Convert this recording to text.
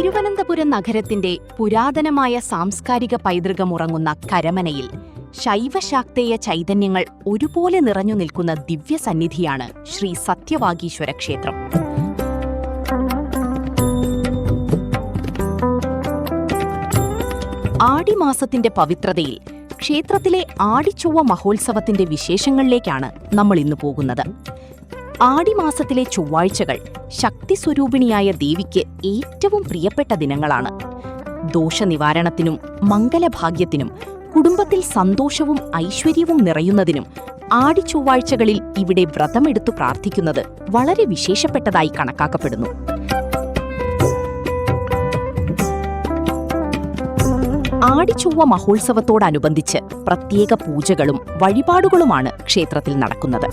തിരുവനന്തപുരം നഗരത്തിന്റെ പുരാതനമായ സാംസ്കാരിക പൈതൃകമുറങ്ങുന്ന കരമനയിൽ ശൈവശാക്തേയ ചൈതന്യങ്ങൾ ഒരുപോലെ നിറഞ്ഞു നിൽക്കുന്ന ദിവ്യസന്നിധിയാണ് ശ്രീ സത്യവാഗീശ്വര ക്ഷേത്രം. ആടിമാസത്തിന്റെ പവിത്രതയിൽ ക്ഷേത്രത്തിലെ ആടിച്ചൊവ്വ മഹോത്സവത്തിന്റെ വിശേഷങ്ങളിലേക്കാണ് നമ്മൾ ഇന്ന് പോകുന്നത്. ആടിമാസത്തിലെ ചൊവ്വാഴ്ചകൾ ശക്തിസ്വരൂപിണിയായ ദേവിക്ക് ഏറ്റവും പ്രിയപ്പെട്ട ദിനങ്ങളാണ്. ദോഷനിവാരണത്തിനും മംഗലഭാഗ്യത്തിനും കുടുംബത്തിൽ സന്തോഷവും ഐശ്വര്യവും നിറയുന്നതിനും ആടിച്ചൊവ്വാഴ്ചകളിൽ ഇവിടെ വ്രതമെടുത്തു പ്രാർത്ഥിക്കുന്നത് വളരെ വിശേഷപ്പെട്ടതായി കണക്കാക്കപ്പെടുന്നു. ആടിച്ചൊവ്വ മഹോത്സവത്തോടനുബന്ധിച്ച് പ്രത്യേക പൂജകളും വഴിപാടുകളുമാണ് ക്ഷേത്രത്തിൽ നടക്കുന്നത്.